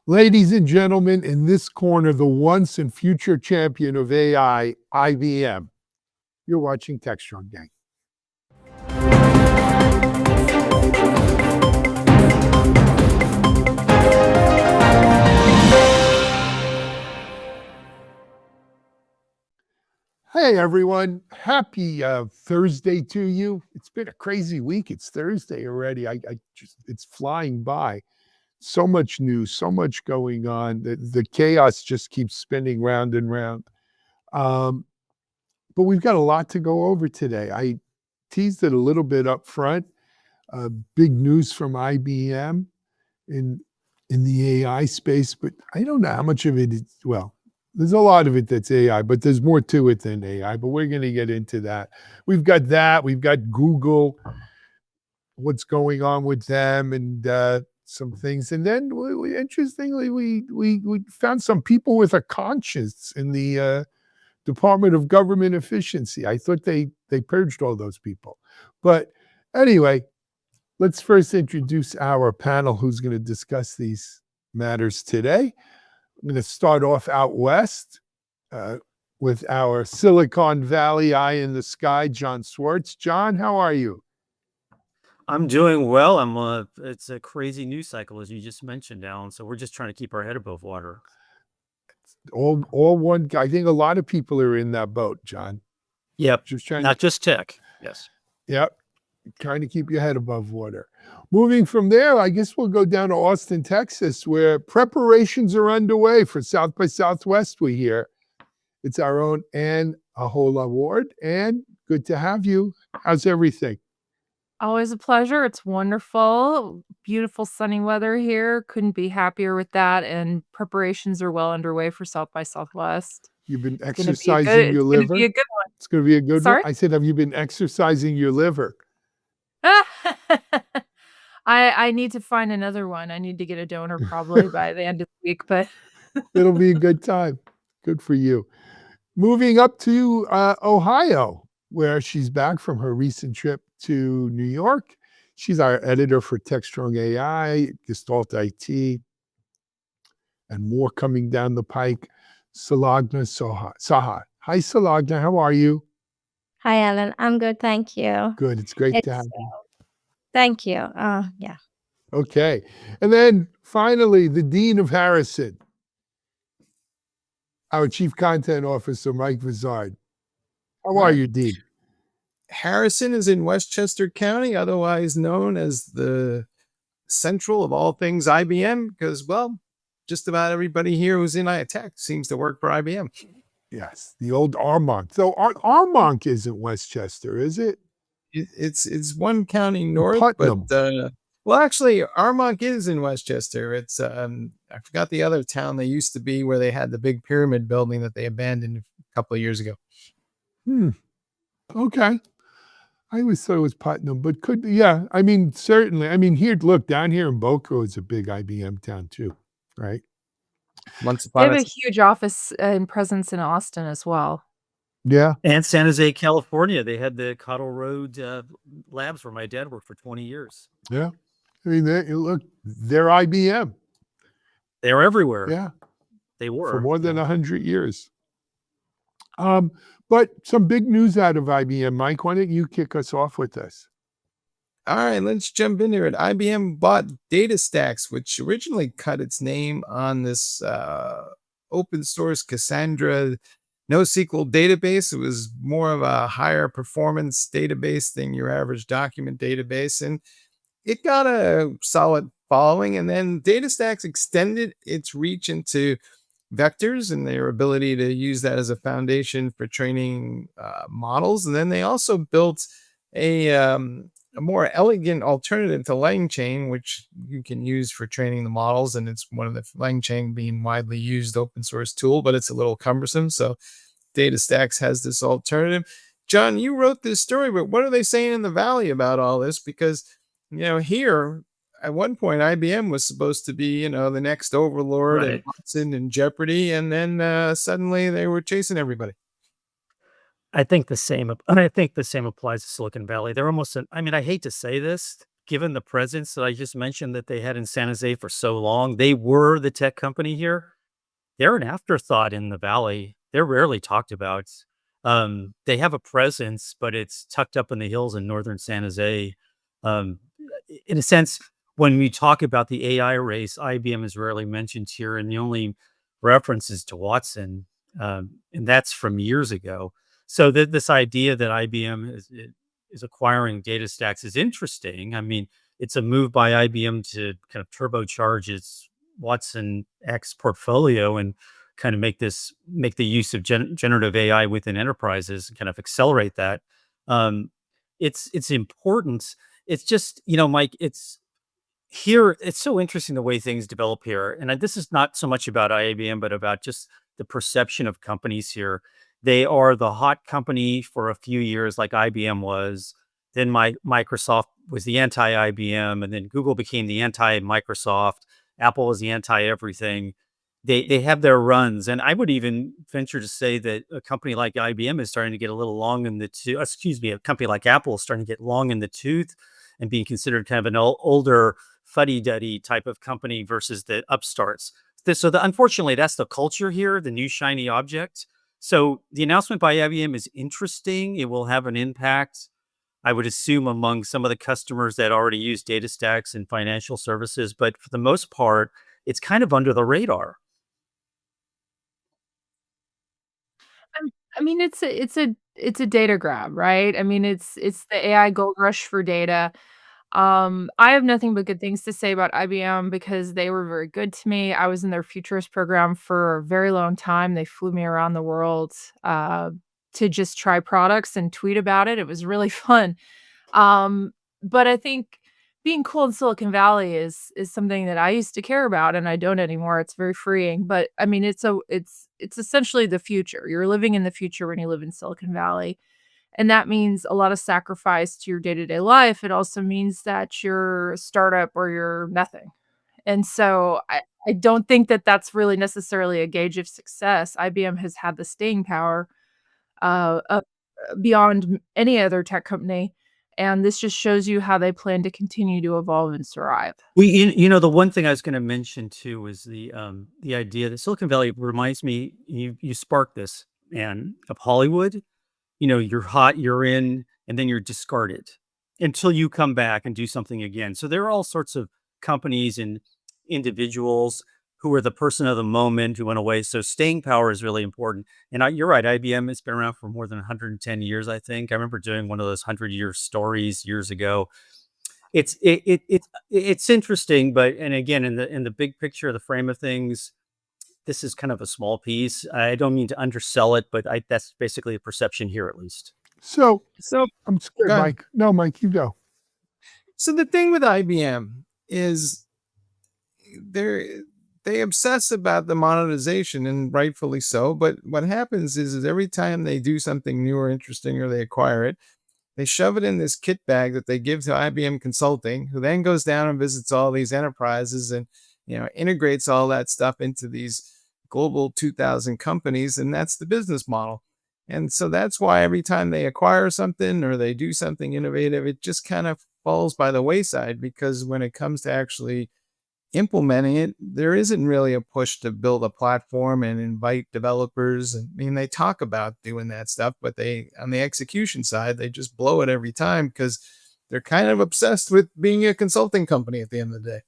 Ladies and gentlemen, in this corner, the once and future champion of AI, IBM. You're watching Techstrong, gang. Hey, everyone. Happy Thursday to you. It's been a crazy week. It's Thursday already. It's flying by. So much news, so much going on. The chaos just keeps spinning round and round. But we've got a lot to go over today. I teased it a little bit up front. Big news from IBM in the AI space, but I don't know how much of it is, well, there's a lot of it that's AI, but there's more to it than AI, but we're going to get into that. We've got Google, what's going on with them, and some things. And then interestingly, we found some people with a conscience in the Department of Government Efficiency. I thought they purged all those people. But anyway, let's first introduce our panel who's going to discuss these matters today. I'm going to start off out west with our Silicon Valley eye in the sky, John Swartz. John, how are you? I'm doing well. It's a crazy news cycle, as you just mentioned, Alan. So we're just trying to keep our head above water. All one. I think a lot of people are in that boat, John. Yep. Not just tech. Yes. Yep. Trying to keep your head above water. Moving from there, I guess we'll go down to Austin, Texas, where preparations are underway for South by Southwest, we hear. It's our own Ann Ahola Ward. Ann, good to have you. How's everything? Always a pleasure. It's wonderful. Beautiful sunny weather here. Couldn't be happier with that. And preparations are well underway for South by Southwest. You've been exercising your liver? It's going to be a good one. It's going to be a good Sorry? one? I said, have you been exercising your liver? I need to find another one. I need to get a donor probably by the end of the week, but it'll be a good time. Good for you. Moving up to Ohio, where she's back from her recent trip to New York. She's our editor for Techstrong AI, Gestalt IT, and more coming down the pike. Sulagna Saha. Hi, Sulagna. How are you? Hi, Alan. I'm good. Thank you. Good. It's great to have you. Thank you. Yeah. Okay. And then finally, the Dean of Harrison, our Chief Content Officer, Mike Vizard. How are you, Dean? Harrison is in Westchester County, otherwise known as the central of all things IBM, because, well, just about everybody here who's in tech seems to work for IBM. Yes, the old Armonk. So Armonk isn't Westchester, is it? It's one county north, Putnam. But well, actually, Armonk is in Westchester. It's I forgot the other town they used to be where they had the big pyramid building that they abandoned a couple of years ago. Okay. I always thought it was Putnam, but could be, yeah. I mean, certainly. I mean, here, look, down here in Boca Raton is a big IBM town too, right? They have a huge office and presence in Austin as well. Yeah. And San Jose, California. They had the Cottle Road labs where my dad worked for 20 years. Yeah. I mean, look, they're IBM. They're everywhere. Yeah. They were. For more than 100 years. But some big news out of IBM. Mike, why don't you kick us off with this? All right, let's jump into it. IBM bought DataStax, which originally cut its name on this open source Cassandra NoSQL database. It was more of a higher performance database than your average document database. And it got a solid following. And then DataStax extended its reach into vectors and their ability to use that as a foundation for training models. And then they also built a more elegant alternative to LangChain, which you can use for training the models. And it's one of the LangChain being widely used open source tool, but it's a little cumbersome. So DataStax has this alternative. John, you wrote this story, but what are they saying in the Valley about all this? Because, here at one point, IBM was supposed to be, the next overlord and Watson and Jeopardy. And then suddenly they were chasing everybody. I think the same applies to Silicon Valley. They're almost, I hate to say this, given the presence that I just mentioned that they had in San Jose for so long, they were the tech company here. They're an afterthought in the valley. They're rarely talked about. They have a presence, but it's tucked up in the hills in northern San Jose. Um, in a sense, when we talk about the AI race, IBM is rarely mentioned here, and the only reference is to Watson, and that's from years ago. So this idea that IBM is acquiring DataStax is interesting. I mean, it's a move by IBM to kind of turbocharge its Watson X portfolio and kind of make the use of generative AI within enterprises kind of accelerate that. Um, it's important. It's just, Mike, it's here. It's so interesting the way things develop here. And this is not so much about IBM, but about just the perception of companies here. They are the hot company for a few years, like IBM was. Then Microsoft was the anti-IBM, and then Google became the anti-Microsoft. Apple is the anti-everything. They have their runs, and I would even venture to say that a company like IBM is starting to get a little long in the tooth. Excuse me, a company like Apple is starting to get long in the tooth and being considered kind of an older fuddy-duddy type of company versus the upstarts. Unfortunately, that's the culture here, the new shiny object. So the announcement by IBM is interesting. It will have an impact, I would assume, among some of the customers that already use DataStax and financial services. But for the most part, it's kind of under the radar. I mean, it's a data grab, right? I mean, it's the AI gold rush for data. I have nothing but good things to say about IBM because they were very good to me. I was in their futurist program for a very long time. They flew me around the world to just try products and tweet about it. It was really fun. But I think being cool in Silicon Valley is something that I used to care about, and I don't anymore. It's very freeing. But I mean, it's essentially the future. You're living in the future when you live in Silicon Valley. And that means a lot of sacrifice to your day-to-day life. It also means that you're a startup or you're nothing. And so I don't think that that's really necessarily a gauge of success. IBM has had the staying power up beyond any other tech company. And this just shows you how they plan to continue to evolve and thrive. The one thing I was going to mention too was the idea that Silicon Valley reminds me. You sparked this, man, of Hollywood. You're hot, you're in, and then you're discarded until you come back and do something again. So there are all sorts of companies and individuals who are the person of the moment who went away. So staying power is really important. And you're right, IBM has been around for more than 110 years, I think. I remember doing one of those 100-year stories years ago. It's interesting, but and again, in the big picture, the frame of things, this is kind of a small piece. I don't mean to undersell it, but that's basically a perception here, at least. So So, I'm scared, go ahead. Mike. No, Mike, you go. So the thing with IBM is they obsess about the monetization, and rightfully so. But what happens is every time they do something new or interesting or they acquire it, they shove it in this kit bag that they give to IBM Consulting, who then goes down and visits all these enterprises and integrates all that stuff into these global 2000 companies, and that's the business model. And so that's why every time they acquire something or they do something innovative, it just kind of falls by the wayside, because when it comes to actually implementing it, there isn't really a push to build a platform and invite developers. I mean, they talk about doing that stuff, but on the execution side, they just blow it every time because they're kind of obsessed with being a consulting company at the end of the day.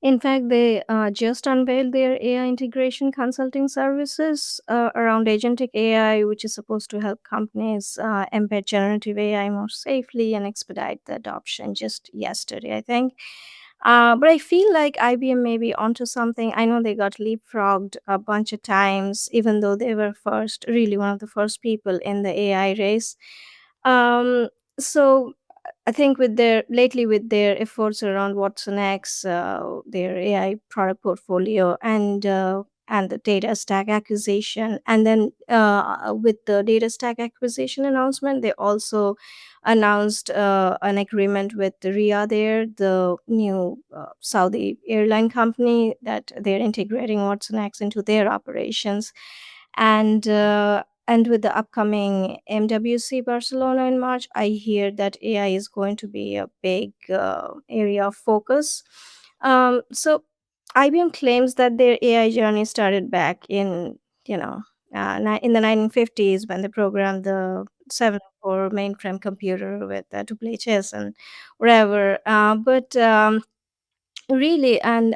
In fact, they just unveiled their AI integration consulting services around agentic AI, which is supposed to help companies embed generative AI more safely and expedite the adoption just yesterday, I think. But I feel like IBM may be onto something. I know they got leapfrogged a bunch of times, even though they were really one of the first people in the AI race. Um, so I think with their efforts around Watson X, their AI product portfolio, and the data stack acquisition, and then with the data stack acquisition announcement, they also announced an agreement with Riyadh Air, the new Saudi airline company, that they're integrating Watson X into their operations. And And with the upcoming MWC Barcelona in March, I hear that AI is going to be a big area of focus. So IBM claims that their AI journey started back in, in the 1950s when they programmed the 704 mainframe computer with to play chess and whatever. But really, and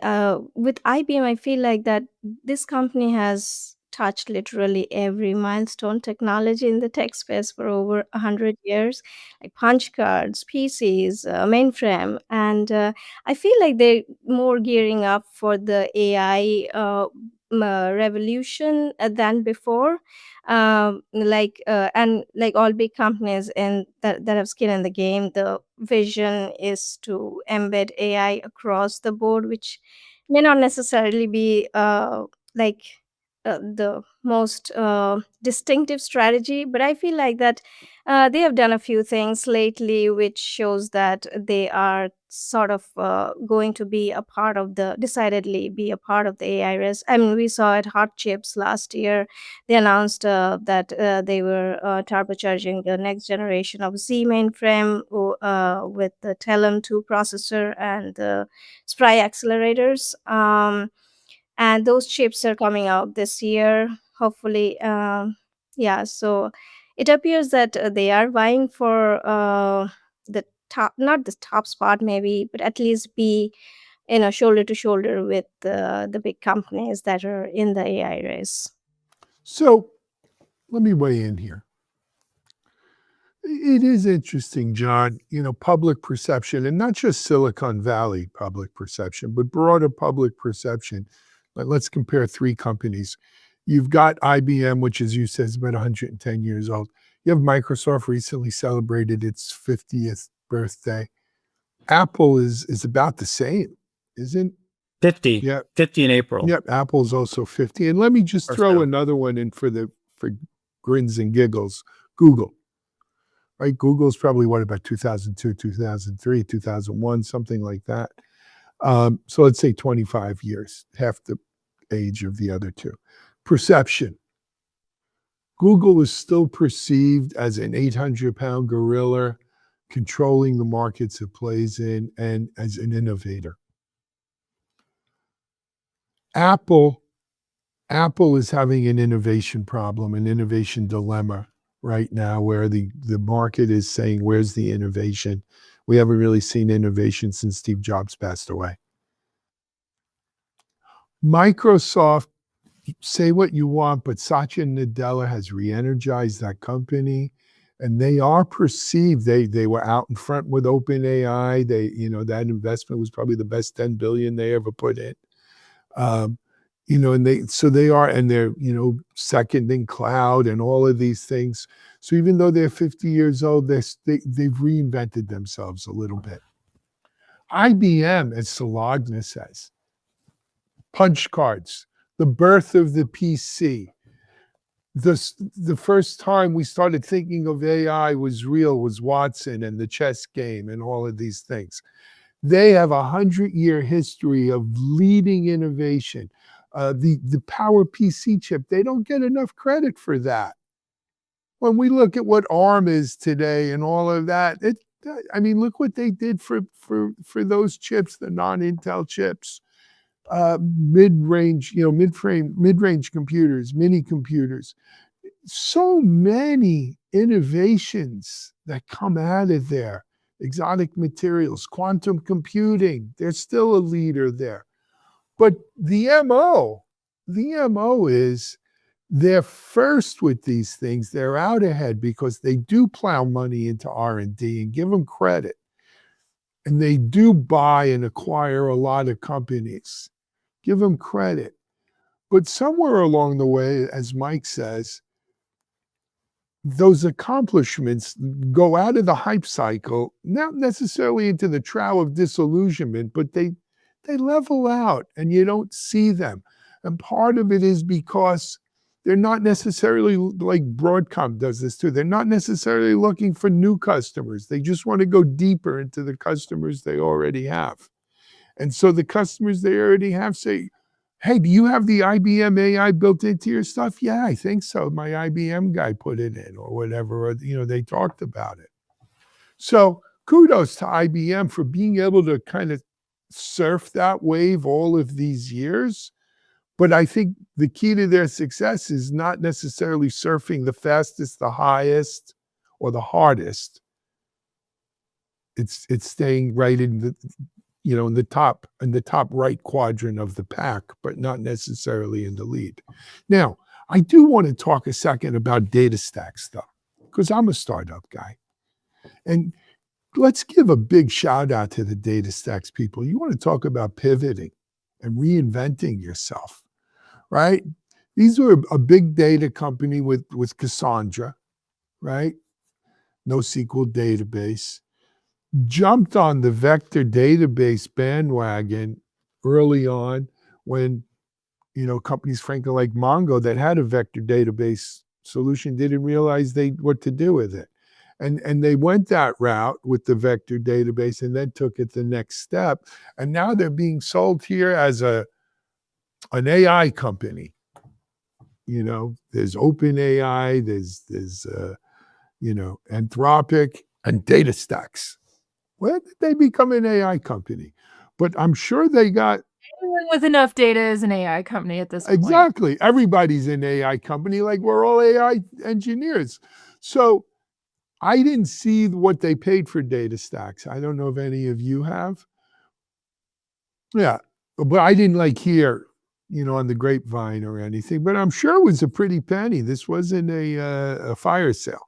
with IBM, I feel like that this company has touched literally every milestone technology in the tech space for over 100 years, like punch cards, PCs, mainframe, and I feel like they're more gearing up for the AI revolution than before. And like all big companies in that have skin in the game, the vision is to embed AI across the board, which may not necessarily be like the most distinctive strategy, but I feel like that they have done a few things lately which shows that they are sort of going to be a part of the decidedly be a part of the AI race. I mean, we saw at Hot Chips last year, they announced that they were turbocharging the next generation of Z mainframe with the Telum 2 processor and the Spry accelerators. And those chips are coming out this year, hopefully. Yeah, so it appears that they are vying for the top, not the top spot maybe, but at least be shoulder to shoulder with the big companies that are in the AI race. So let me weigh in here. It is interesting, John, public perception, and not just Silicon Valley public perception, but broader public perception. Let's compare three companies. You've got IBM, which, as you said, is about 110 years old. You have Microsoft recently celebrated its 50th birthday. Apple is about the same, isn't? 50. Yeah. 50 in April. Yep, Apple's also 50. And let me just Or throw so. another one in for grins and giggles. Google. Right? Google's probably about 2002, 2003, 2001, something like that. So let's say 25 years, half the age of the other two. Perception. Google is still perceived as an 800-pound gorilla controlling the markets it plays in and as an innovator. Apple is having an innovation problem, an innovation dilemma right now, where the market is saying, where's the innovation? We haven't really seen innovation since Steve Jobs passed away. Microsoft, say what you want, but Satya Nadella has re-energized that company, and they are perceived. They were out in front with OpenAI. That investment was probably the best $10 billion they ever put in. And they're second in cloud and all of these things. So even though they're 50 years old, they've reinvented themselves a little bit. IBM, as Sulagna says, punch cards, the birth of the PC. The first time we started thinking of AI was Watson and the chess game and all of these things. They have a 100-year history of leading innovation. The Power PC chip, they don't get enough credit for that. When we look at what ARM is today and all of that, look what they did for those chips, the non-Intel chips, mid-range computers, mini computers. So many innovations that come out of there. Exotic materials, quantum computing, they're still a leader there. But the MO is they're first with these things. They're out ahead because they do plow money into R&D and give them credit. And they do buy and acquire a lot of companies. Give them credit. But somewhere along the way, as Mike says, those accomplishments go out of the hype cycle, not necessarily into the trough of disillusionment, but they level out and you don't see them. And part of it is because they're not necessarily, like Broadcom does this too, they're not necessarily looking for new customers. They just want to go deeper into the customers they already have. And so the customers they already have say, hey, do you have the IBM AI built into your stuff? Yeah, I think so. My IBM guy put it in or whatever, or, they talked about it. So kudos to IBM for being able to kind of surf that wave all of these years. But I think the key to their success is not necessarily surfing the fastest, the highest, or the hardest. It's staying right in the in the top right quadrant of the pack, but not necessarily in the lead. Now, I do want to talk a second about DataStax stuff because I'm a startup guy. And let's give a big shout out to the DataStax people. You want to talk about pivoting and reinventing yourself, right? These were a big data company with Cassandra, right? NoSQL database. Jumped on the vector database bandwagon early on when, companies frankly like Mongo that had a vector database solution didn't realize what to do with it. And they went that route with the vector database and then took it the next step. And now they're being sold here as an AI company. There's OpenAI, there's Anthropic and DataStax. When did they become an AI company? But I'm sure they got Anyone with enough data is an AI company at this point. exactly. Everybody's an AI company, like we're all AI engineers. So I didn't see what they paid for DataStax. I don't know if any of you have. Yeah, but I didn't hear, on the grapevine or anything. But I'm sure it was a pretty penny. This wasn't a fire sale.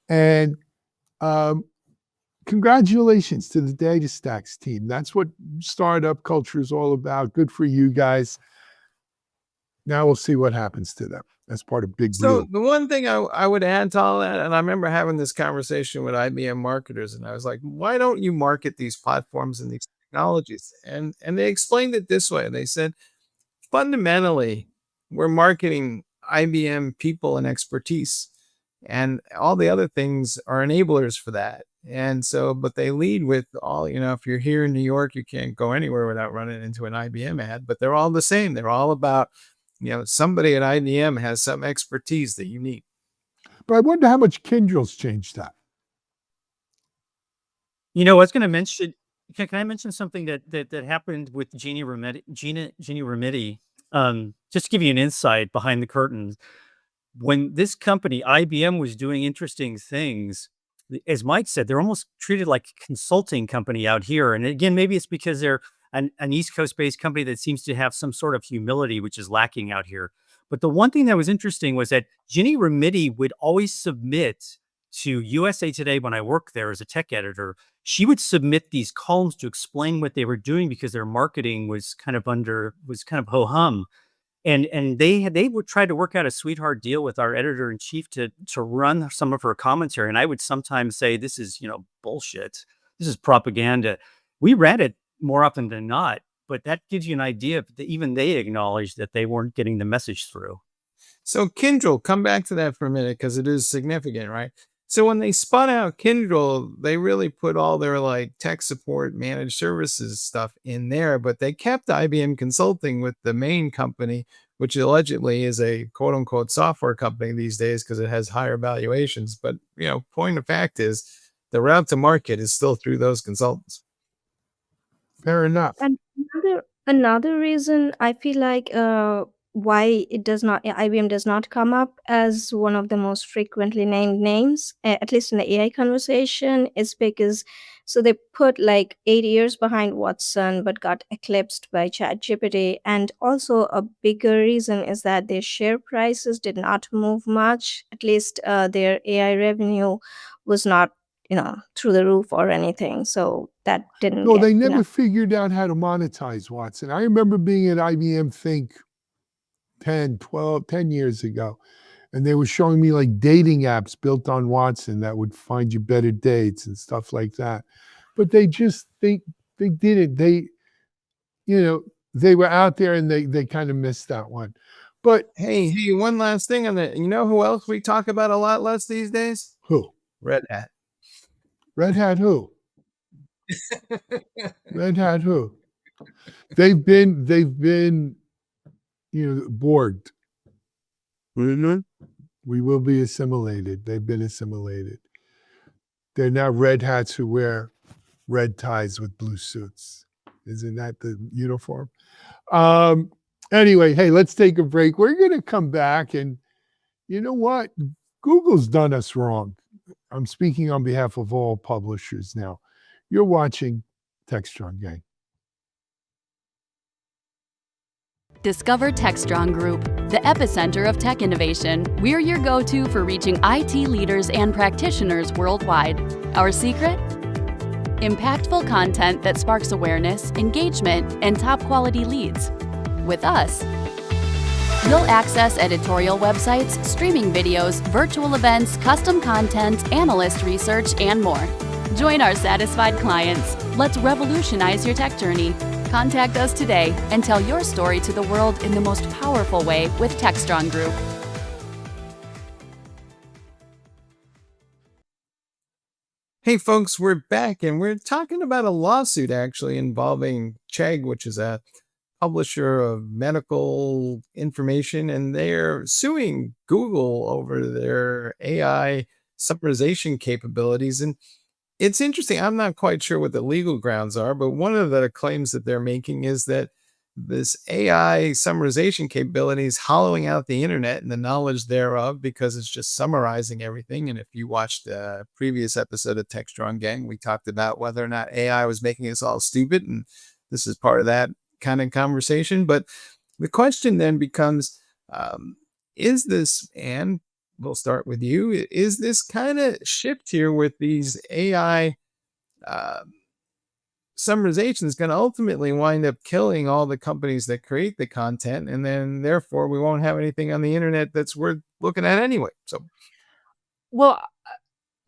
And congratulations to the DataStax team. That's what startup culture is all about. Good for you guys. Now we'll see what happens to them as part of Big So Blue. the one thing I would add to all that, and I remember having this conversation with IBM marketers, and I was like, why don't you market these platforms and these technologies? And they explained it this way. They said, fundamentally, we're marketing IBM people and expertise, and all the other things are enablers for that. And so, but they lead with all, if you're here in New York, you can't go anywhere without running into an IBM ad, but they're all the same. They're all about, somebody at IBM has some expertise that you need. But I wonder how much Kyndryl's changed that. I was going to mention. Can I mention something that happened with Jeannie Remedi? Just to give you an insight behind the curtains. When this company IBM was doing interesting things, as Mike said, they're almost treated like a consulting company out here. And again, maybe it's because they're an East Coast based company that seems to have some sort of humility, which is lacking out here. But the one thing that was interesting was that Ginny Remedi would always submit to USA Today when I worked there as a tech editor. She would submit these columns to explain what they were doing because their marketing was kind of ho hum. And they would try to work out a sweetheart deal with our editor in chief to run some of her commentary. And I would sometimes say, this is, bullshit. This is propaganda. We read it more often than not, but that gives you an idea that even they acknowledged that they weren't getting the message through. So Kyndryl, come back to that for a minute because it is significant, right? So when they spun out Kyndryl, they really put all their tech support, managed services stuff in there, but they kept IBM Consulting with the main company, which allegedly is a quote unquote software company these days because it has higher valuations. But, point of fact is the route to market is still through those consultants. Fair enough. And another reason I feel like why IBM does not come up as one of the most frequently named names, at least in the AI conversation, is because they put 8 years behind Watson, but got eclipsed by ChatGPT. And also a bigger reason is that their share prices did not move much. At least their AI revenue was not through the roof or anything. So that didn't No, get, they never figured out how to monetize Watson. I remember being at IBM Think 10 years ago, and they were showing me dating apps built on Watson that would find you better dates and stuff like that. But they didn't. They were out there and they kind of missed that one. But Hey, one last thing on that. You know who else we talk about a lot less these days? who? Red Hat. Red Hat who? Red Hat who? They've been Borg. Mhm. We will be assimilated. They've been assimilated. They're now red hats who wear red ties with blue suits. Isn't that the uniform? Anyway, hey, let's take a break. We're going to come back, and you know what? Google's done us wrong. I'm speaking on behalf of all publishers now. You're watching Techstrong, gang. Discover Techstrong Group, the epicenter of tech innovation. We're your go-to for reaching IT leaders and practitioners worldwide. Our secret? Impactful content that sparks awareness, engagement, and top-quality leads. With us, you'll access editorial websites, streaming videos, virtual events, custom content, analyst research, and more. Join our satisfied clients. Let's revolutionize your tech journey. Contact us today and tell your story to the world in the most powerful way with Techstrong Group. Hey folks, we're back and we're talking about a lawsuit actually involving Chegg, which is a publisher of medical information, and they're suing Google over their AI summarization capabilities. And it's interesting. I'm not quite sure what the legal grounds are, but one of the claims that they're making is that this AI summarization capability is hollowing out the internet and the knowledge thereof because it's just summarizing everything. And if you watched the previous episode of Tech Strong Gang, we talked about whether or not AI was making us all stupid. And this is part of that kind of conversation. But the question then becomes, is this, and we'll start with you, is this kind of shift here with these AI summarization is going to ultimately wind up killing all the companies that create the content, and then therefore we won't have anything on the internet that's worth looking at anyway. So, Well,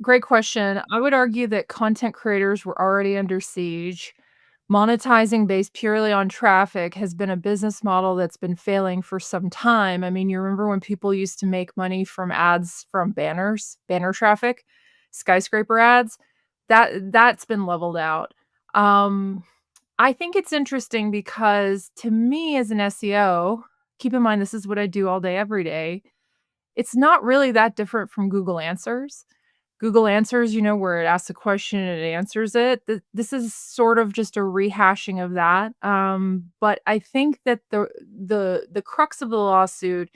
great question. I would argue that content creators were already under siege. Monetizing based purely on traffic has been a business model that's been failing for some time. I mean, you remember when people used to make money from ads from banners, banner traffic, skyscraper ads? That's been leveled out. Um, I think it's interesting because to me as an SEO, keep in mind this is what I do all day every day. It's not really that different from Google Answers. Google Answers, where it asks a question and it answers it. This is sort of just a rehashing of that. But I think that the crux of the lawsuit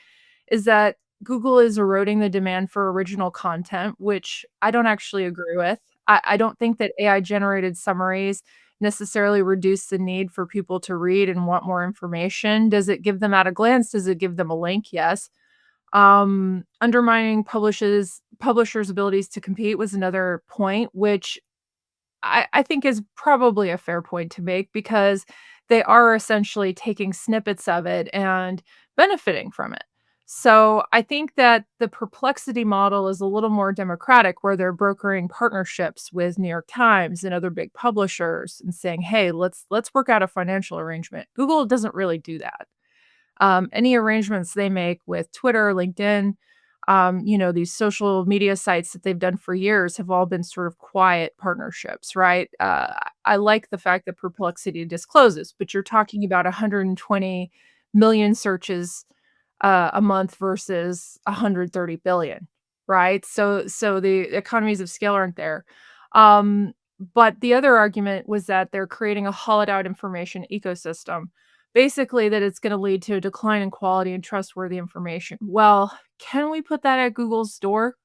is that Google is eroding the demand for original content, which I don't actually agree with. I don't think that AI generated summaries necessarily reduce the need for people to read and want more information. Does it give them at a glance? Does it give them a link? Yes. Undermining publishers' abilities to compete was another point, which I think is probably a fair point to make because they are essentially taking snippets of it and benefiting from it. So I think that the Perplexity model is a little more democratic, where they're brokering partnerships with New York Times and other big publishers and saying, "Hey, let's work out a financial arrangement." Google doesn't really do that. Any arrangements they make with Twitter, LinkedIn, these social media sites that they've done for years have all been sort of quiet partnerships, right? I like the fact that Perplexity discloses, but you're talking about 120 million searches a month versus 130 billion, right? So the economies of scale aren't there. Um, but the other argument was that they're creating a hollowed out information ecosystem. Basically, that it's gonna lead to a decline in quality and trustworthy information. Well, can we put that at Google's door?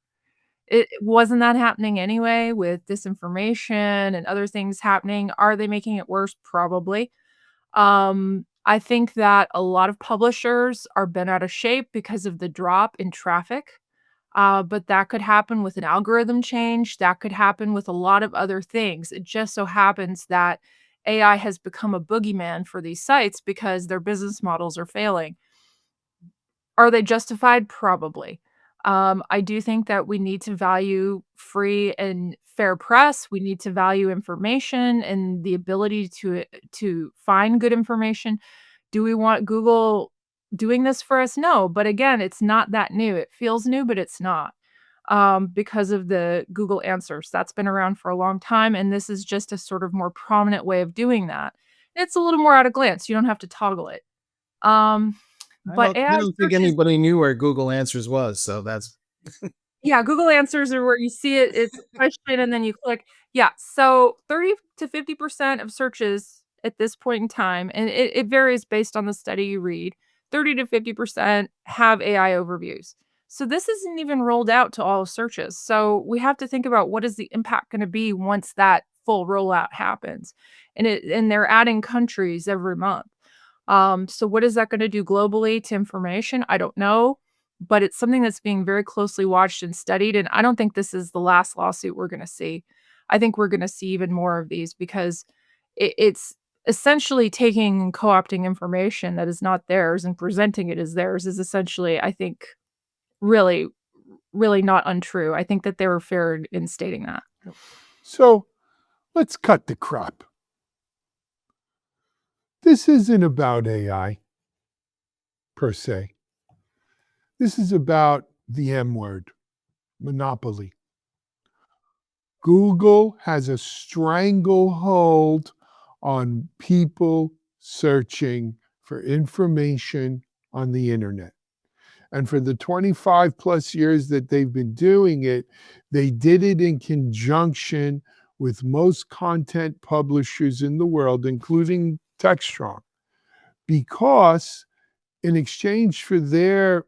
It wasn't that happening anyway with disinformation and other things happening? Are they making it worse? Probably. I think that a lot of publishers are bent out of shape because of the drop in traffic. But that could happen with an algorithm change. That could happen with a lot of other things. It just so happens that AI has become a boogeyman for these sites because their business models are failing. Are they justified? Probably. I do think that we need to value free and fair press. We need to value information and the ability to find good information. Do we want Google doing this for us? No, but again, it's not that new. It feels new, but it's not, because of the Google Answers. That's been around for a long time, and this is just a sort of more prominent way of doing that. It's a little more at a glance. You don't have to toggle it. Um, But I AI don't think searches, anybody knew where Google Answers was, so that's yeah, Google Answers are where you see it, it's a question and then you click. Yeah, so 30 to 50% of searches at this point in time, and it varies based on the study you read, 30 to 50% have AI overviews. So this isn't even rolled out to all searches. So we have to think about what is the impact gonna be once that full rollout happens. And they're adding countries every month. So what is that gonna do globally to information? I don't know, but it's something that's being very closely watched and studied, and I don't think this is the last lawsuit we're gonna see. I think we're gonna see even more of these because it's essentially taking and co-opting information that is not theirs and presenting it as theirs is essentially, I think, really, really not untrue. I think that they were fair in stating that. So let's cut the crap. This isn't about AI per se. This is about the M word, monopoly. Google has a stranglehold on people searching for information on the internet. And for the 25 plus years that they've been doing it, they did it in conjunction with most content publishers in the world, including Techstrong, because in exchange for their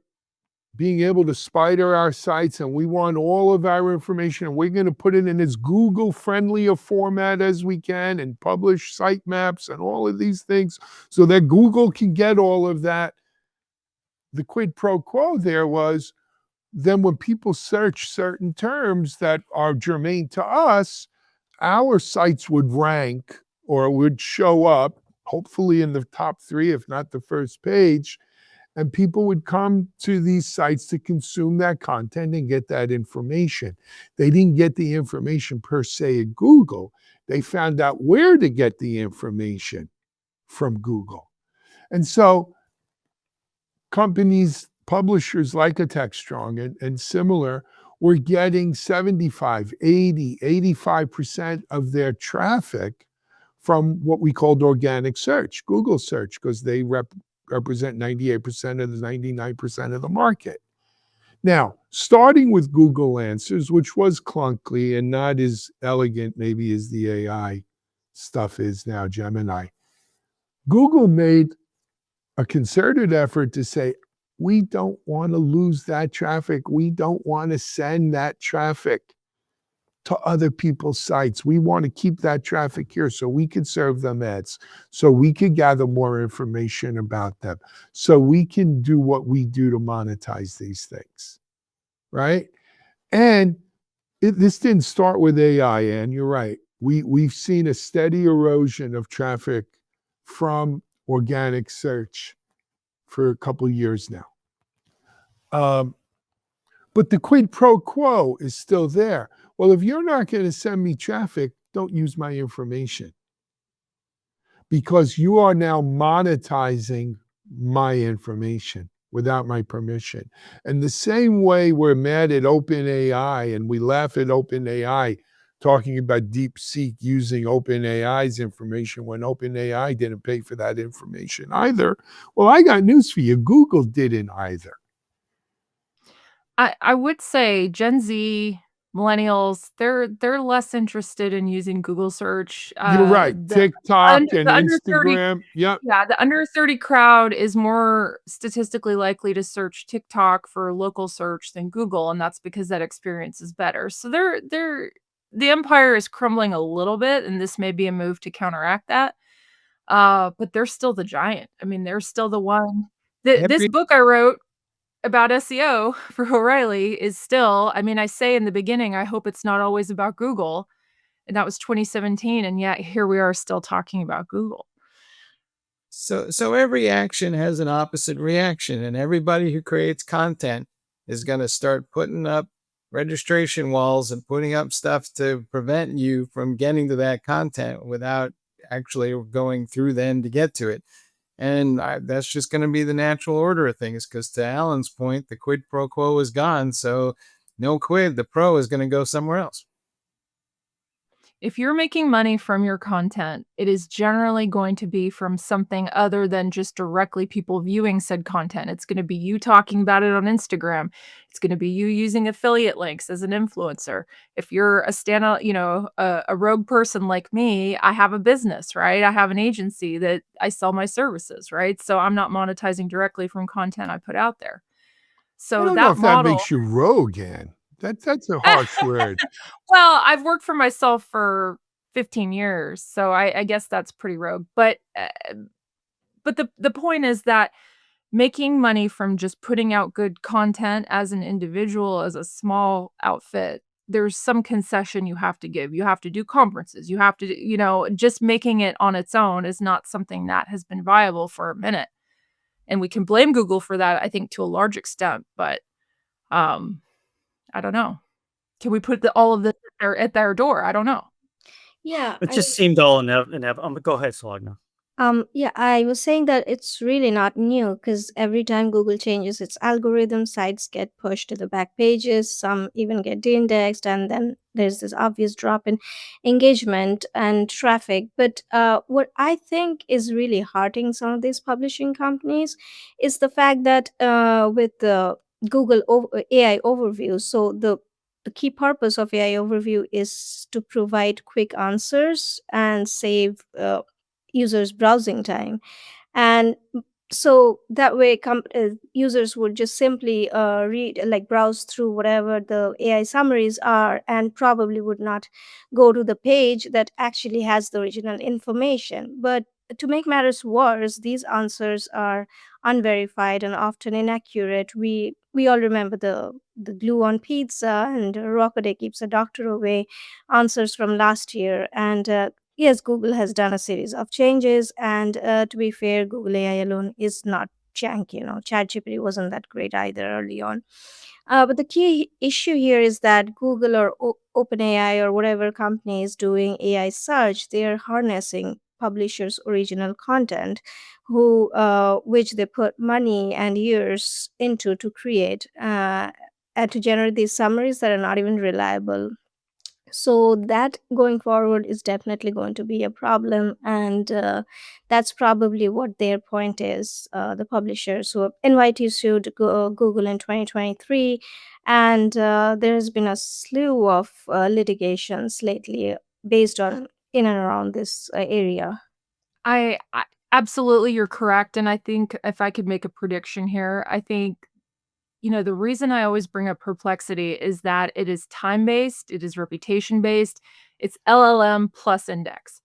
being able to spider our sites and we want all of our information and we're going to put it in as Google friendly a format as we can and publish sitemaps and all of these things so that Google can get all of that. The quid pro quo there was then when people search certain terms that are germane to us, our sites would rank or would show up, hopefully in the top 3, if not the first page, and people would come to these sites to consume that content and get that information. They didn't get the information per se at Google. They found out where to get the information from Google. And so companies, publishers like a Techstrong and similar were getting 75, 80, 85% of their traffic from what we called organic search, Google search, because they represent 98% of the 99% of the market. Now, starting with Google Answers, which was clunky and not as elegant maybe as the AI stuff is now, Gemini, Google made a concerted effort to say, we don't want to lose that traffic. We don't want to send that traffic to other people's sites. We want to keep that traffic here so we could serve them ads, so we could gather more information about them, so we can do what we do to monetize these things, right? And this didn't start with AI, and you're right. We've seen a steady erosion of traffic from organic search for a couple of years now. But the quid pro quo is still there. Well, if you're not going to send me traffic, don't use my information. Because you are now monetizing my information without my permission. And the same way we're mad at OpenAI and we laugh at OpenAI talking about DeepSeek using OpenAI's information when OpenAI didn't pay for that information either. Well, I got news for you. Google didn't either. I would say Gen Z, millennials, they're less interested in using Google search. You're right. TikTok and the under 30, Instagram. Yep. yeah, the under 30 crowd is more statistically likely to search TikTok for local search than Google, and that's because that experience is better. So the empire is crumbling a little bit, and this may be a move to counteract that. But they're still the giant. I mean, they're still the one. This book I wrote about SEO for O'Reilly is still, I mean, I say in the beginning, I hope it's not always about Google. And that was 2017. And yet here we are still talking about Google. So every action has an opposite reaction, and everybody who creates content is going to start putting up registration walls and putting up stuff to prevent you from getting to that content without actually going through them to get to it. And that's just going to be the natural order of things, because to Alan's point, the quid pro quo is gone. So no quid, the pro is going to go somewhere else. If you're making money from your content, it is generally going to be from something other than just directly people viewing said content. It's going to be you talking about it on Instagram. It's going to be you using affiliate links as an influencer. If you're a rogue person like me, I have a business, right? I have an agency that I sell my services, right? So I'm not monetizing directly from content I put out there. I So don't know that if that model. makes you rogue, Ann. That's a harsh word. Well, I've worked for myself for 15 years, so I guess that's pretty rogue. But the point is that making money from just putting out good content as an individual, as a small outfit, there's some concession you have to give. You have to do conferences. You have to, just making it on its own is not something that has been viable for a minute. And we can blame Google for that, I think, to a large extent. But I don't know. Can we put all of this at their door? I don't know. Yeah, It I just mean, seemed all inevitable. Go ahead, Sulagna. yeah, I was saying that it's really not new because every time Google changes its algorithm, sites get pushed to the back pages, some even get de-indexed, and then there's this obvious drop in engagement and traffic. But what I think is really hurting some of these publishing companies is the fact that with the AI overview, so the key purpose of AI overview is to provide quick answers and save users browsing time. And so that way users would just simply read, like browse through whatever the AI summaries are, and probably would not go to the page that actually has the original information. But to make matters worse, these answers are unverified and often inaccurate. We all remember the glue on pizza and Rockaday keeps a doctor away answers from last year. And yes, Google has done a series of changes, and to be fair, Google AI alone is not jank. ChatGPT wasn't that great either early on. But the key issue here is that Google or OpenAI or whatever company is doing AI search, they are harnessing publishers' original content, which they put money and years into to create, and to generate these summaries that are not even reliable. So that going forward is definitely going to be a problem, and that's probably what their point is. The publishers who NYT sued Google in 2023, and there has been a slew of litigations lately based on in and around this area. I absolutely, you're correct. And I think if I could make a prediction here, I think, the reason I always bring up Perplexity is that it is time-based, it is reputation-based, it's LLM plus index.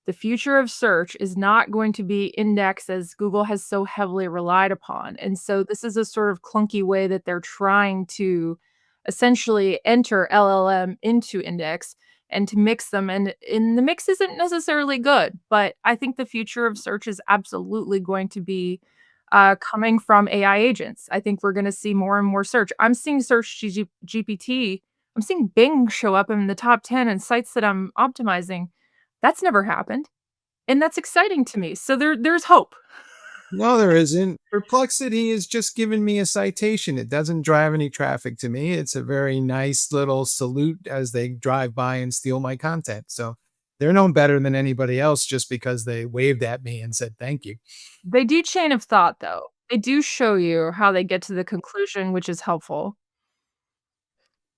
The future of search is not going to be index as Google has so heavily relied upon. And so this is a sort of clunky way that they're trying to essentially enter LLM into index and to mix them. And the mix isn't necessarily good, but I think the future of search is absolutely going to be coming from AI agents. I think we're going to see more and more search. I'm seeing GPT. I'm seeing Bing show up in the top 10 and sites that I'm optimizing. That's never happened, and that's exciting to me. So there's hope. No, there isn't. Perplexity is just giving me a citation. It doesn't drive any traffic to me. It's a very nice little salute as they drive by and steal my content. So they're no better than anybody else just because they waved at me and said thank you. They do chain of thought, though. They do show you how they get to the conclusion, which is helpful.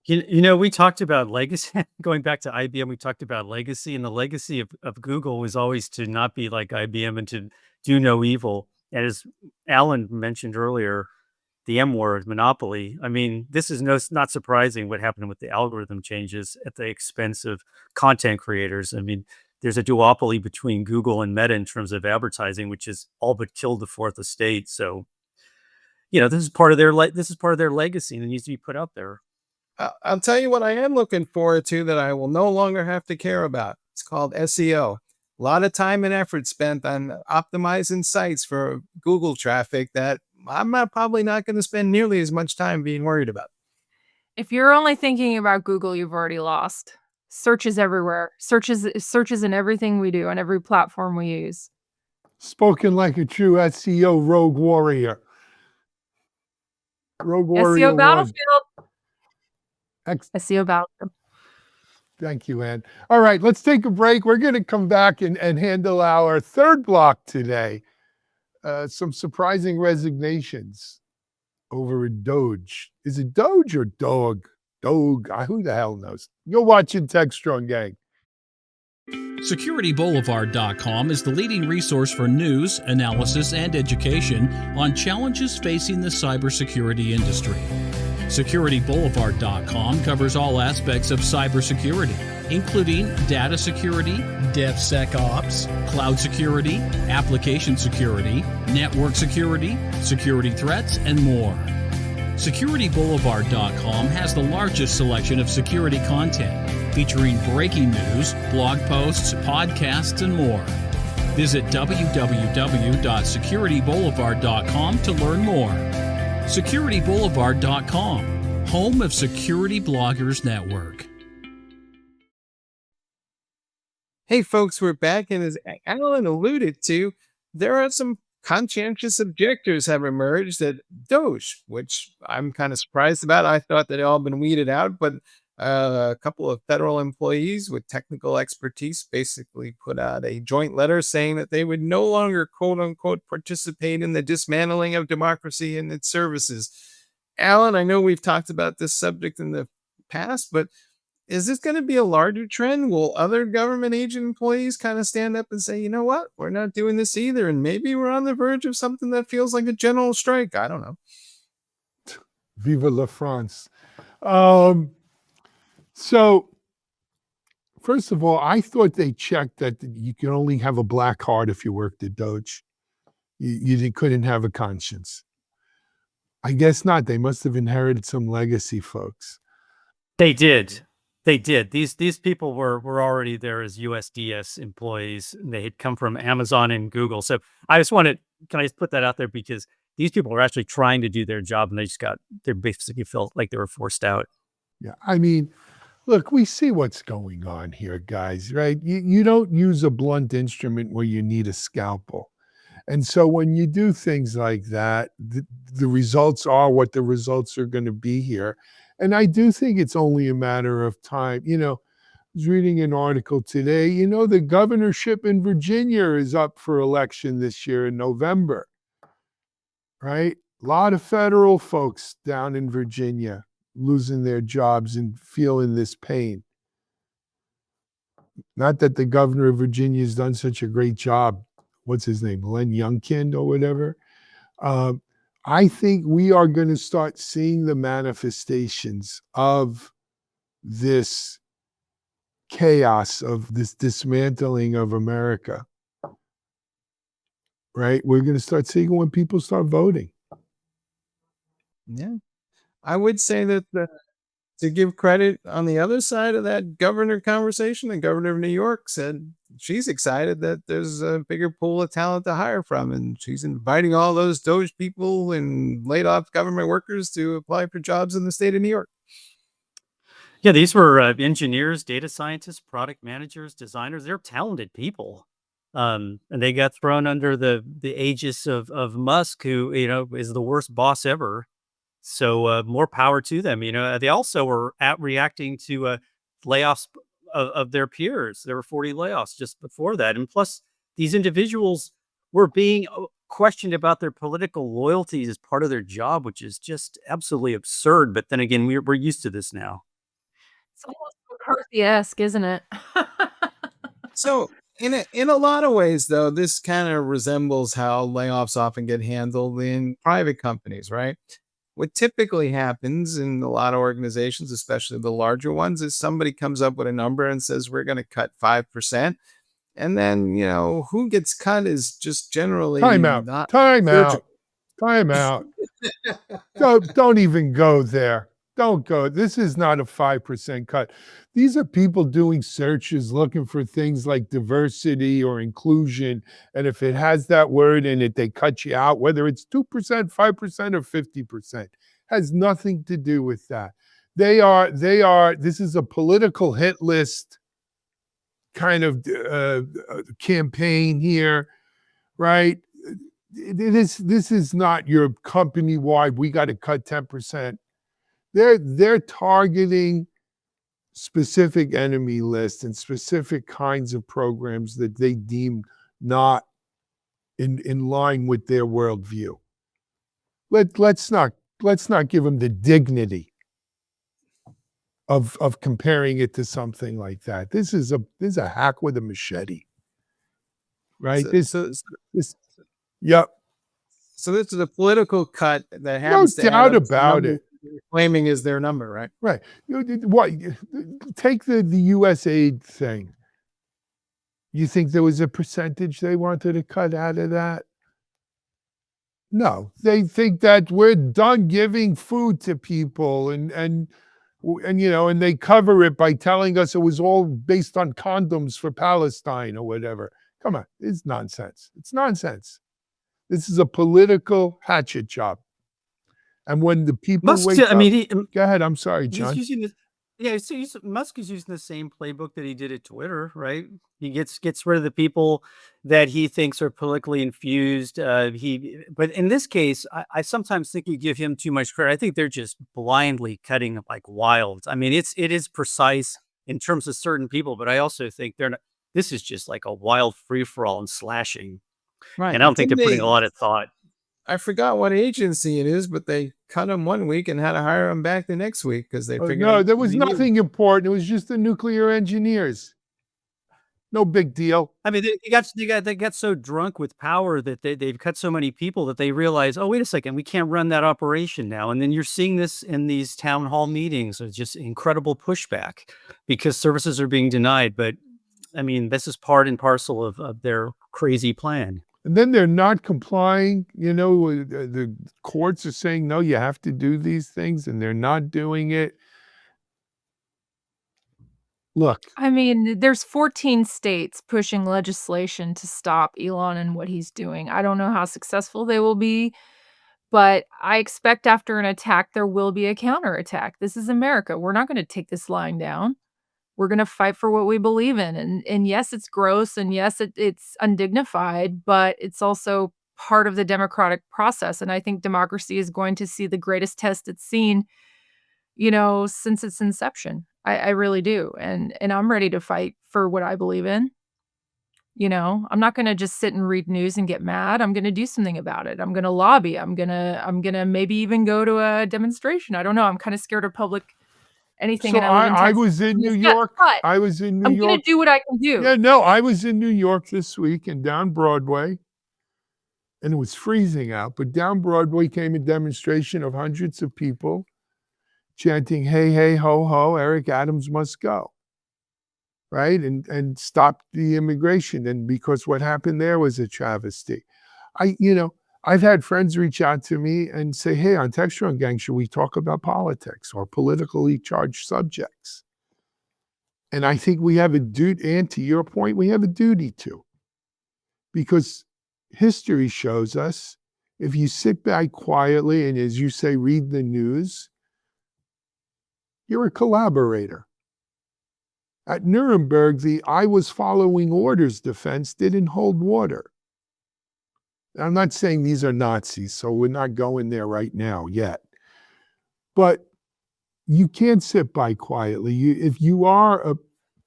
We talked about legacy. Going back to IBM, we talked about legacy, and the legacy of Google was always to not be like IBM and to do no evil. And as Alan mentioned earlier, the M word, monopoly. I mean, this is not surprising what happened with the algorithm changes at the expense of content creators. I mean, there's a duopoly between Google and Meta in terms of advertising, which has all but killed the fourth estate. So, this is part of their legacy that needs to be put out there. I'll tell you what I am looking forward to that I will no longer have to care about. It's called SEO. A lot of time and effort spent on optimizing sites for Google traffic that I'm probably not going to spend nearly as much time being worried about. If you're only thinking about Google, you've already lost. Search is everywhere. Search is in everything we do on every platform we use. Spoken like a true SEO rogue warrior. Rogue Warrior SEO 1. Battlefield. Ex- SEO Battlefield. Thank you, Ann. All right, let's take a break. We're going to come back and handle our third block today. Some surprising resignations over at DOGE. Is it DOGE or DOG? DOG. Who the hell knows? You're watching Techstrong, gang. SecurityBoulevard.com is the leading resource for news, analysis, and education on challenges facing the cybersecurity industry. SecurityBoulevard.com covers all aspects of cybersecurity, including data security, DevSecOps, cloud security, application security, network security, security threats, and more. SecurityBoulevard.com has the largest selection of security content, featuring breaking news, blog posts, podcasts, and more. Visit www.securityboulevard.com to learn more. SecurityBoulevard.com, home of Security Bloggers Network. Hey folks, we're back, and as Alan alluded to, there are some conscientious objectors have emerged at DOGE, which I'm kind of surprised about. I thought that they'd all been weeded out, but a couple of federal employees with technical expertise basically put out a joint letter saying that they would no longer, quote unquote, participate in the dismantling of democracy and its services. Alan, I know we've talked about this subject in the past, but is this going to be a larger trend? Will other government agent employees kind of stand up and say, you know what, we're not doing this either, and maybe we're on the verge of something that feels like a general strike? I don't know. Viva la France. So, first of all, I thought they checked that you can only have a black heart if you worked at DOGE. You couldn't have a conscience. I guess not. They must have inherited some legacy, folks. They did. They did. These people were already there as USDS employees. And they had come from Amazon and Google. So I just wanted, can I just put that out there, because these people were actually trying to do their job, and they basically felt like they were forced out. Yeah, I mean, look, we see what's going on here, guys, right? You don't use a blunt instrument where you need a scalpel. And so when you do things like that, the results are what the results are going to be here. And I do think it's only a matter of time. I was reading an article today, the governorship in Virginia is up for election this year in November, right? A lot of federal folks down in Virginia losing their jobs and feeling this pain. Not that the governor of Virginia has done such a great job. What's his name? Len Youngkin or whatever. I think we are going to start seeing the manifestations of this chaos, of this dismantling of America, right? We're going to start seeing when people start voting. Yeah. I would say that to give credit on the other side of that governor conversation, the governor of New York said she's excited that there's a bigger pool of talent to hire from, and she's inviting all those DOGE people and laid off government workers to apply for jobs in the state of New York. Yeah, these were engineers, data scientists, product managers, designers. They're talented people. And they got thrown under the aegis of Musk, who, is the worst boss ever. So more power to them. They also were reacting to layoffs of their peers. There were 40 layoffs just before that. And plus, these individuals were being questioned about their political loyalties as part of their job, which is just absolutely absurd. But then again, we're used to this now. It's almost McCarthy-esque, isn't it? So in a lot of ways, though, this kind of resembles how layoffs often get handled in private companies, right? What typically happens in a lot of organizations, especially the larger ones, is somebody comes up with a number and says, we're going to cut 5%. And then, who gets cut is just generally Time out. Don't even go there. Don't go. This is not a 5% cut. These are people doing searches, looking for things like diversity or inclusion. And if it has that word in it, they cut you out, whether it's 2%, 5%, or 50%. Has nothing to do with that. This is a political hit list kind of campaign here, right? This is not your company-wide, we got to cut 10%. They're targeting specific enemy lists and specific kinds of programs that they deem not in line with their worldview. Let's not give them the dignity of comparing it to something like that. This is a hack with a machete, right? Yep. So this is a political cut that No happens to add doubt up to the about number it. they're claiming is their number, right? Right. Take the US aid thing. You think there was a percentage they wanted to cut out of that? No, they think that we're done giving food to people and they cover it by telling us it was all based on condoms for Palestine or whatever. Come on, it's nonsense. It's nonsense. This is a political hatchet job. And when the people Musk, wake I up, mean, go ahead. I'm sorry, he's John. using this. Yeah, so Musk is using the same playbook that he did at Twitter, right? He gets rid of the people that he thinks are politically infused. But in this case, I sometimes think you give him too much credit. I think they're just blindly cutting like wild. I mean, it is precise in terms of certain people, but I also think they're not. This is just like a wild free for all and slashing, Right. and I don't think they're putting a lot of thought. I forgot what agency it is, but they cut him one week and had to hire him back the next week because they figured No, there was he knew. nothing important. It was just the nuclear engineers. No big deal. I mean, they got so drunk with power that they've cut so many people that they realize, oh, wait a second, we can't run that operation now. And then you're seeing this in these town hall meetings. It's just incredible pushback because services are being denied. But I mean, this is part and parcel of their crazy plan. And then they're not complying. The courts are saying, no, you have to do these things, and they're not doing it. Look. I mean, there's 14 states pushing legislation to stop Elon and what he's doing. I don't know how successful they will be, but I expect after an attack, there will be a counterattack. This is America. We're not going to take this lying down. We're going to fight for what we believe in. And yes, it's gross. And yes, it's undignified, but it's also part of the democratic process. And I think democracy is going to see the greatest test it's seen, since its inception. I really do. And I'm ready to fight for what I believe in. I'm not going to just sit and read news and get mad. I'm going to do something about it. I'm going to lobby. I'm going to maybe even go to a demonstration. I don't know. I'm kind of scared of public anything. So and I live in I Texas. was in New York. I was in New I'm York. going to do what I can do. Yeah, no, I was in New York this week and down Broadway, and it was freezing out. But down Broadway came a demonstration of hundreds of people chanting, hey, hey, ho, ho, Eric Adams must go, right? And stop the immigration. And because what happened there was a travesty. I've had friends reach out to me and say, hey, on Techstrong Gang, should we talk about politics or politically charged subjects? And I think we have a duty, and to your point, we have a duty to. Because history shows us, if you sit back quietly and, as you say, read the news, you're a collaborator. At Nuremberg, the I was following orders defense didn't hold water. I'm not saying these are Nazis, so we're not going there right now yet. But you can't sit by quietly. If you are a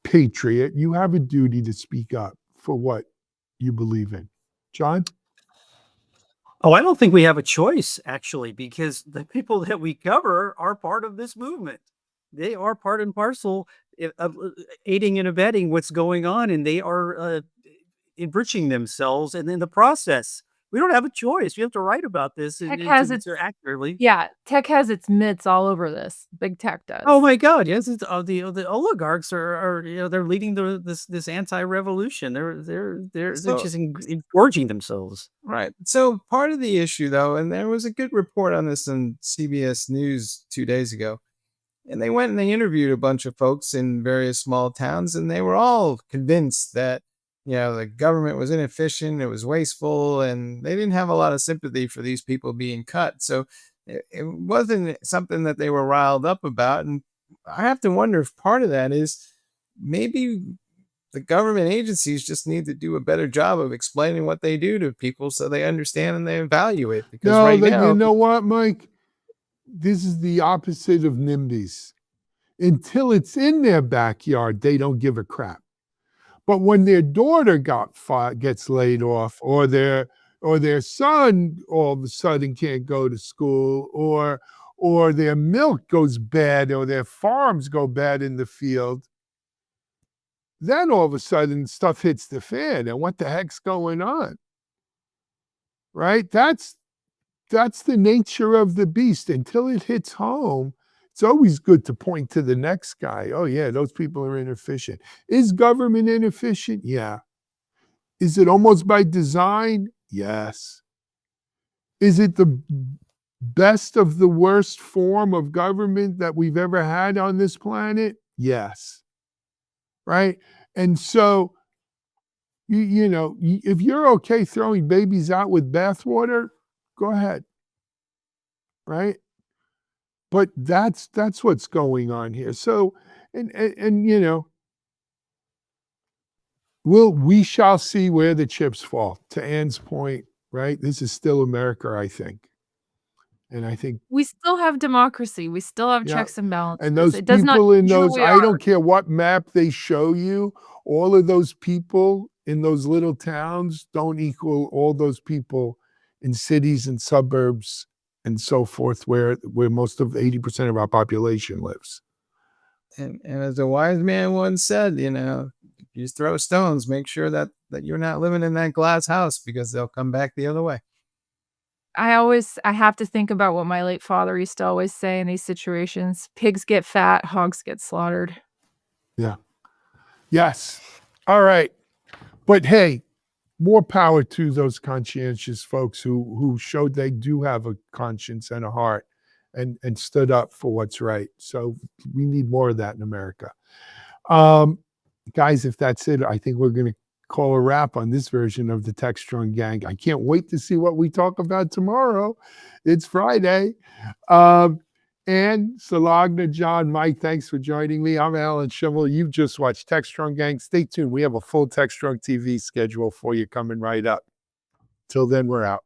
patriot, you have a duty to speak up for what you believe in. John? Oh, I don't think we have a choice, actually, because the people that we cover are part of this movement. They are part and parcel of aiding and abetting what's going on, and they are enriching themselves. And in the process, we don't have a choice. We have to write about this Tech has its accurately. Yeah, tech has its mitts all over this. Big tech does. Oh my God! Yes, it's, the oligarchs are they're leading this anti-revolution. They're just engorging themselves. Right. So part of the issue, though, and there was a good report on this on CBS News 2 days ago, and they went and they interviewed a bunch of folks in various small towns, and they were all convinced that the government was inefficient, it was wasteful, and they didn't have a lot of sympathy for these people being cut. So it wasn't something that they were riled up about. And I have to wonder if part of that is maybe the government agencies just need to do a better job of explaining what they do to people so they understand and they evaluate. Because No, right now, you know what, Mike? This is the opposite of NIMBYs. Until it's in their backyard, they don't give a crap. But when their daughter gets laid off, or their son all of a sudden can't go to school, or their milk goes bad, or their farms go bad in the field, then all of a sudden stuff hits the fan. And what the heck's going on? Right? That's the nature of the beast. Until it hits home, it's always good to point to the next guy. Oh, yeah, those people are inefficient. Is government inefficient? Yeah. Is it almost by design? Yes. Is it the best of the worst form of government that we've ever had on this planet? Yes. Right? And so, if you're okay throwing babies out with bathwater, go ahead. Right? But that's what's going on here. So, and we shall see where the chips fall. To Ann's point, right? This is still America, I think. And I think, We still have democracy. We still have yeah. checks and balances. And those It does not people in change who those, we I are. don't care what map they show you, all of those people in those little towns don't equal all those people in cities and suburbs and so forth, where most of 80% of our population lives. And as a wise man once said, if you throw stones, make sure that you're not living in that glass house, because they'll come back the other way. I have to think about what my late father used to always say in these situations. Pigs get fat, hogs get slaughtered. Yeah. Yes. All right. But hey, more power to those conscientious folks who showed they do have a conscience and a heart and stood up for what's right. So we need more of that in America. Guys, if that's it, I think we're going to call a wrap on this version of the Techstrong Gang. I can't wait to see what we talk about tomorrow. It's Friday. And Sulagna, John, Mike, thanks for joining me. I'm Alan Schimmel. You've just watched Techstrong Gang. Stay tuned. We have a full Techstrong TV schedule for you coming right up. Till then, we're out.